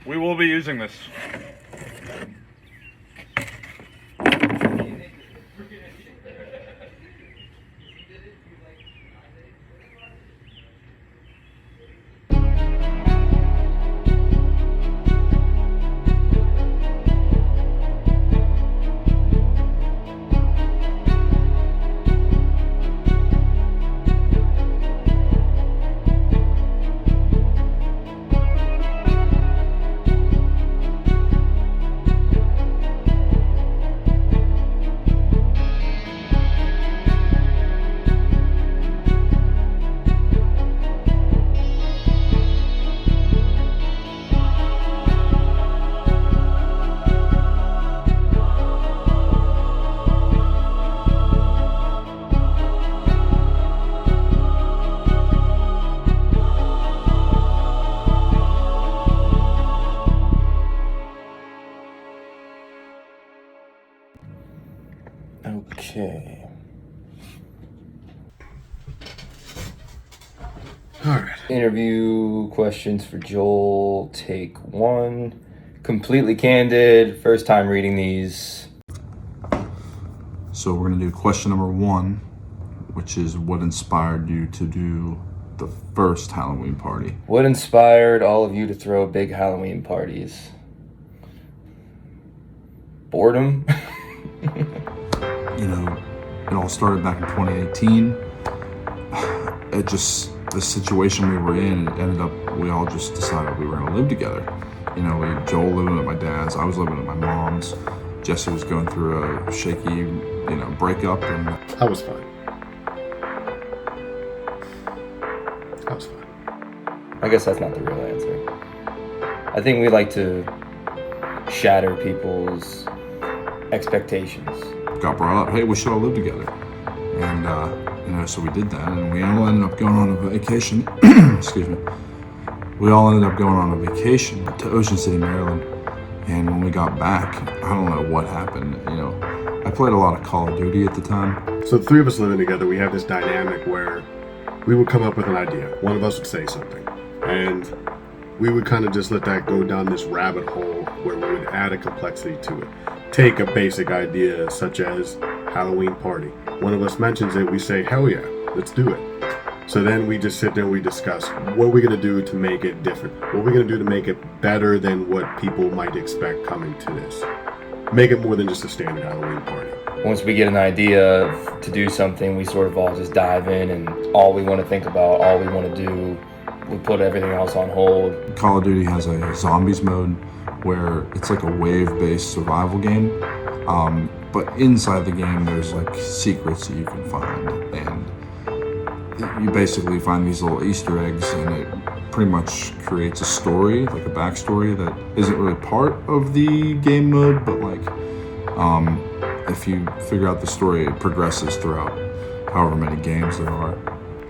We will be using this. Okay. All right. Interview questions for Joel, take 1. Completely candid, first time reading these. So we're going to do question number 1, which is what inspired you to do the first Halloween party? What inspired all of you to throw big Halloween parties? Boredom? You know, it all started back in 2018. The situation we were in, it ended up, we all just decided we were going to live together. You know, Joel living at my dad's, I was living at my mom's. Jesse was going through a shaky, breakup, and I was fine. I guess that's not the real answer. I think we like to shatter people's expectations. got brought up, hey, we should all live together. And, so we did that, and we all ended up going on a vacation. Excuse me. We all ended up going on a vacation to Ocean City, Maryland. And when we got back, I don't know what happened. I played a lot of Call of Duty at the time. So the three of us living together, we have this dynamic where we would come up with an idea. One of us would say something. And we would kind of just let that go down this rabbit hole where we would add a complexity to it. Take a basic idea such as Halloween party. One of us mentions it, we say, hell yeah, let's do it. So then we just sit there and we discuss, what are we going to do to make it different? What are we going to do to make it better than what people might expect coming to this? Make it more than just a standard Halloween party. Once we get an idea to do something, we sort of all just dive in, and all we want to think about, all we want to do, we put everything else on hold. Call of Duty has a zombies mode where it's like a wave-based survival game. But inside the game, there's like secrets that you can find, and you basically find these little Easter eggs, and it pretty much creates a story, like a backstory that isn't really part of the game mode, but if you figure out the story, it progresses throughout however many games there are.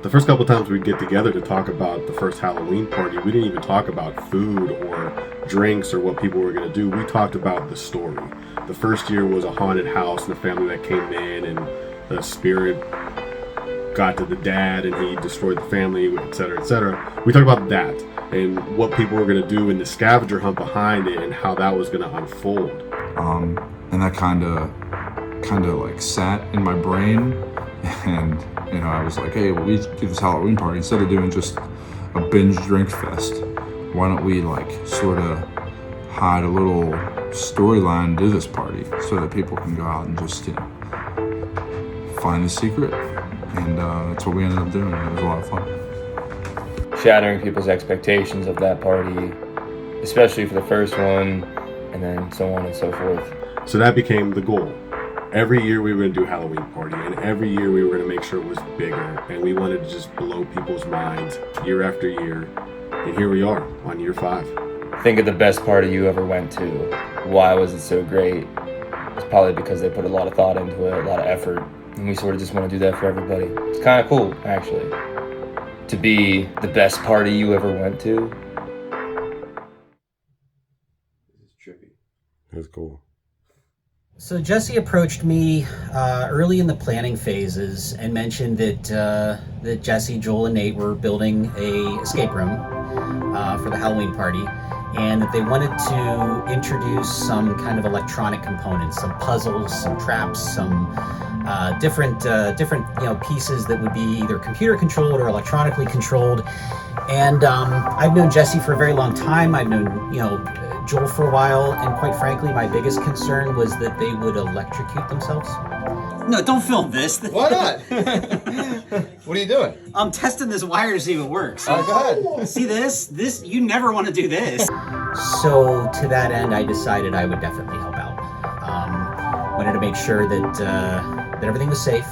The first couple times we'd get together to talk about the first Halloween party, we didn't even talk about food or drinks or what people were going to do. We talked about the story. The first year was a haunted house and a family that came in, and the spirit got to the dad and he destroyed the family, etc., etc. We talked about that and what people were going to do in the scavenger hunt behind it and how that was going to unfold. And that kind of like sat in my brain, and I was like, hey, well, we do this Halloween party instead of doing just a binge drink fest. Why don't we sort of hide a little storyline to this party so that people can go out and just find the secret, and that's what we ended up doing. It was a lot of fun. Shattering people's expectations of that party, especially for the first one, and then so on and so forth. So that became the goal. Every year we were going to do a Halloween party, and every year we were going to make sure it was bigger, and we wanted to just blow people's minds year after year. And here we are on year 5. Think of the best party you ever went to. Why was it so great? It's probably because they put a lot of thought into it, a lot of effort, and we sort of just want to do that for everybody. It's kind of cool, actually, to be the best party you ever went to. This is trippy. That's cool. So Jesse approached me early in the planning phases and mentioned that Jesse, Joel, and Nate were building a escape room for the Halloween party, and that they wanted to introduce some kind of electronic components, some puzzles, some traps, some different pieces that would be either computer controlled or electronically controlled. And I've known Jesse for a very long time. I've known Joel for a while, and quite frankly, my biggest concern was that they would electrocute themselves. No, don't film this. Why not? What are you doing? I'm testing this wire to see if it works. Oh, go ahead. See this? You never want to do this. So to that end, I decided I would definitely help out. Wanted to make sure that everything was safe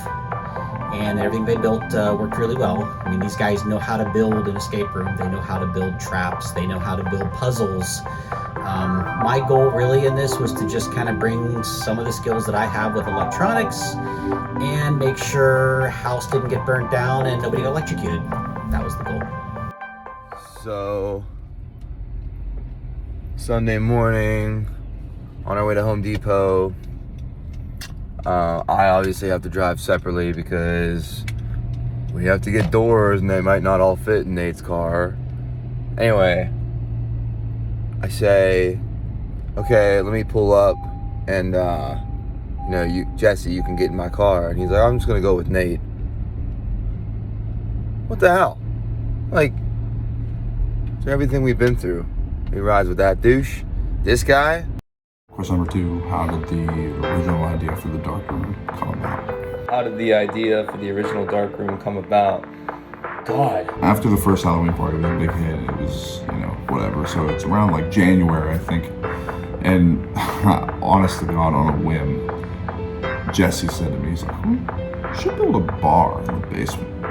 and that everything they built worked really well. I mean, these guys know how to build an escape room. They know how to build traps. They know how to build puzzles. My goal really in this was to just kind of bring some of the skills that I have with electronics and make sure house didn't get burnt down and nobody got electrocuted. That was the goal. So, Sunday morning, on our way to Home Depot. I obviously have to drive separately because we have to get doors and they might not all fit in Nate's car. Anyway, I say, okay, let me pull up and, Jesse, you can get in my car. And he's like, I'm just going to go with Nate. What the hell? Like, so everything we've been through, he rides with that douche. This guy. Question number 2, how did the original idea for the dark room come about? How did the idea for the original dark room come about? God. After the first Halloween party was a big hit, it was, whatever. So it's around like January, I think. And honest to God, on a whim, Jesse said to me, he's like, we should build a bar in the basement.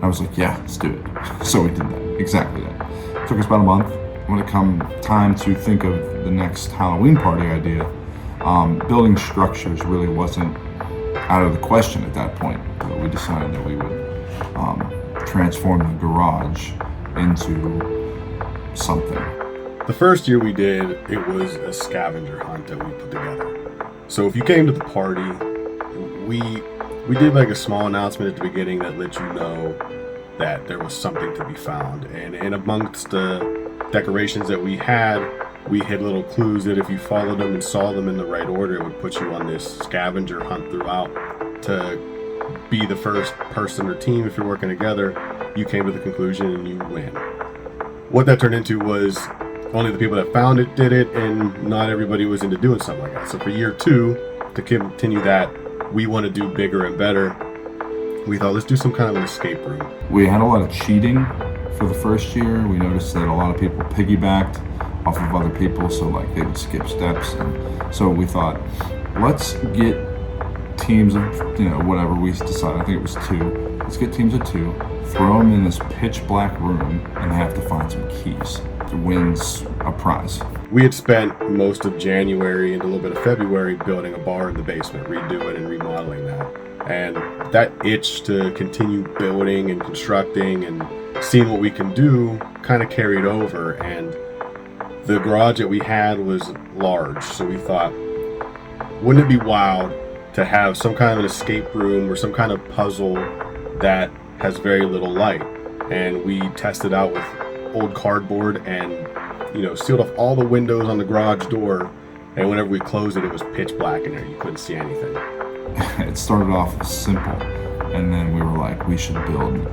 I was like, yeah, let's do it. So we did that, exactly that. It took us about a month. When it come time to think of the next Halloween party idea, building structures really wasn't out of the question at that point. So we decided that we would transform the garage into something. The first year we did, it was a scavenger hunt that we put together. So if you came to the party, we did like a small announcement at the beginning that let you know that there was something to be found. And amongst the decorations that we had little clues that if you followed them and saw them in the right order, it would put you on this scavenger hunt throughout to be the first person or team. If you're working together, you came to the conclusion and you win. What that turned into was only the people that found it did it, and not everybody was into doing something like that. So for year 2, to continue that, we want to do bigger and better. We thought, let's do some kind of an escape room. We had a lot of cheating for the first year. We noticed that a lot of people piggybacked off of other people, so like they would skip steps. And so we thought, let's get teams of, whatever we decided, I think it was 2. Let's get teams of 2, throw them in this pitch black room, and they have to find some keys to win a prize. We had spent most of January and a little bit of February building a bar in the basement, redoing and remodeling that. And that itch to continue building and constructing and seeing what we can do kind of carried over. And the garage that we had was large, so we thought, wouldn't it be wild to have some kind of an escape room or some kind of puzzle that has very little light? And we tested out with old cardboard and sealed off all the windows on the garage door, and whenever we closed it, it was pitch black in there. You couldn't see anything. It started off simple, and then we were like, we should build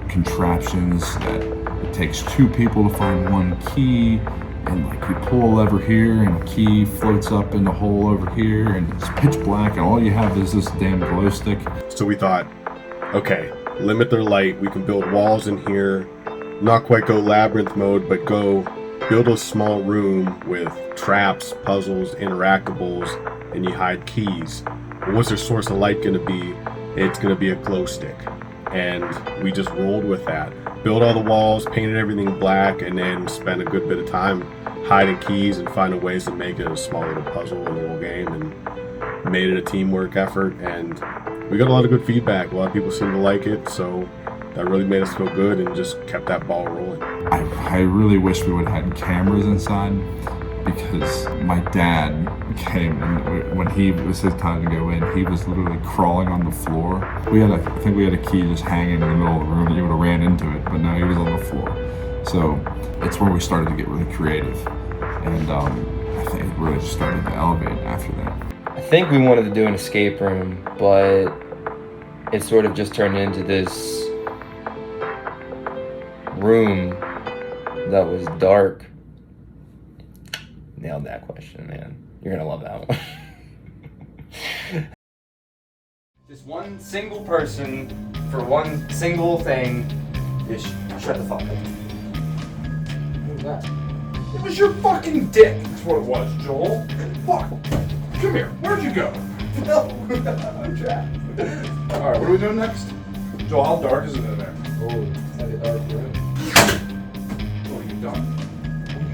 contraptions that it takes 2 people to find 1 key, and like you pull a lever here and a key floats up in the hole over here, and it's pitch black, and all you have is this damn glow stick. So we thought, okay, limit their light. We can build walls in here, not quite go labyrinth mode, but go build a small room with traps, puzzles, interactables, and you hide keys. But what's their source of light going to be? It's going to be a glow stick. And we just rolled with that. Built all the walls, painted everything black, and then spent a good bit of time hiding keys and finding ways to make it a small little puzzle and a little game, and made it a teamwork effort. And we got a lot of good feedback. A lot of people seem to like it, so that really made us feel good and just kept that ball rolling. I really wish we would have had cameras inside, because my dad came, and when he was his time to go in, he was literally crawling on the floor. I think we had a key just hanging in the middle of the room, and you would have ran into it, but no, he was on the floor. So it's where we started to get really creative, and I think it really just started to elevate after that. I think we wanted to do an escape room, but it sort of just turned into this room that was dark. Nailed that question, man. You're gonna love that one. Just one single person for one single thing. Just shut the fuck up. What was that? It was your fucking dick. That's what it was, Joel. Fuck. Come here. Where'd you go? No, I'm trapped. All right, what are we doing next? Joel, how dark is it in there? Oh, it's like a dark room. What are you done?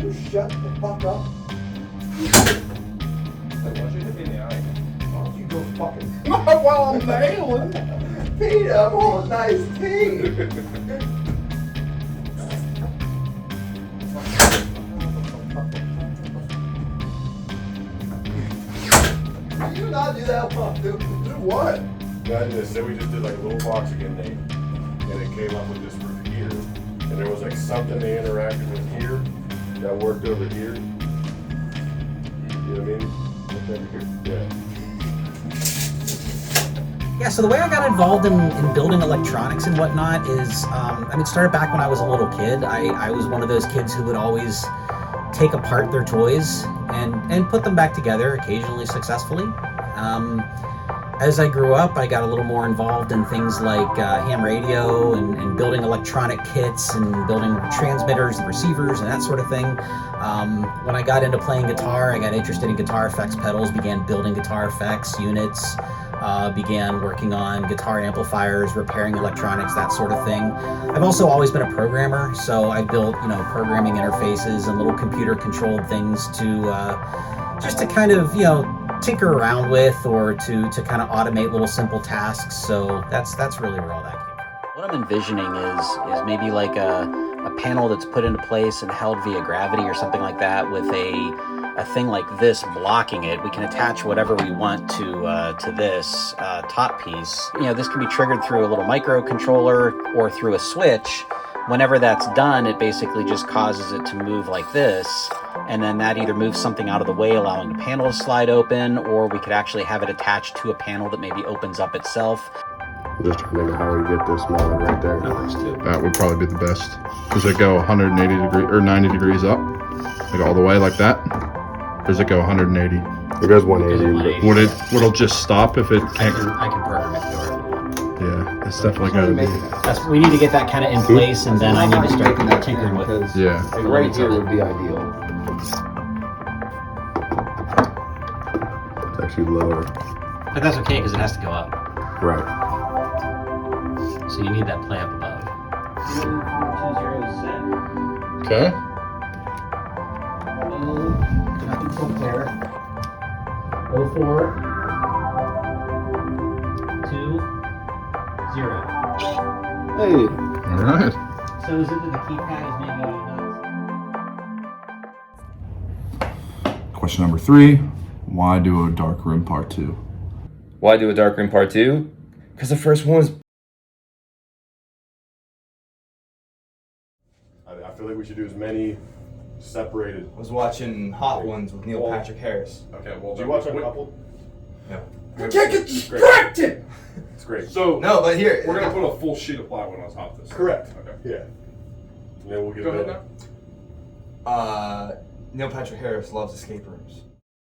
Will you shut the fuck up? I want you to hit me in the eye. Why don't you go fucking... Not while I'm nailing. Peter, I'm on a nice team. You not do that, Pop. Do what? Imagine this, say we just did like a little box again, Nate, and it came up with this for here, and there was like something they interacted with here that worked over here. You know what I mean? What's over here? Yeah. Yeah, so the way I got involved in building electronics and whatnot is, it started back when I was a little kid. I was one of those kids who would always take apart their toys and put them back together, occasionally successfully. As I grew up, I got a little more involved in things like ham radio and building electronic kits and building transmitters and receivers and that sort of thing. When I got into playing guitar, I got interested in guitar effects pedals, began building guitar effects units, began working on guitar amplifiers, repairing electronics, that sort of thing. I've also always been a programmer, so I built, programming interfaces and little computer-controlled things to just to kind of, tinker around with, or to kind of automate little simple tasks. So that's really where all that came from. What I'm envisioning is maybe like a panel that's put into place and held via gravity or something like that, with a thing like this blocking it. We can attach whatever we want to this top piece. This can be triggered through a little microcontroller or through a switch. Whenever that's done, it basically just causes it to move like this, and then that either moves something out of the way, allowing the panel to slide open, or we could actually have it attached to a panel that maybe opens up itself. I'm just trying to think of how we get this model right there. That would probably be the best. Does it go 180 degrees or 90 degrees up? Like all the way like that? Or does it go 180? It goes 180. Would it'll just stop if it can't? I can program it to it. Yeah, it's definitely gotta be. We need to get that kind of in place, and then I need to start tinkering with it. Yeah. Right here would be ideal. It's actually lower. But that's okay, because it has to go up. Right. So you need that play up above. 207. Okay. Nothing to compare. 04. 2. 0. Hey. All right. So is it that the keypad is maybe not? Question number 3. Why do a dark room part 2? Why do a dark room part 2? Because the first one was... I feel like we should do as many separated. I was watching Hot Ones with Neil Patrick Harris. Okay, well, did you watch a couple? Yeah. I can't get distracted! It's great. So, No, but here. we're going to put a full sheet of plywood on top of this. Correct. Okay. Yeah. And then we'll get Go ahead it. now. Neil Patrick Harris loves escape rooms.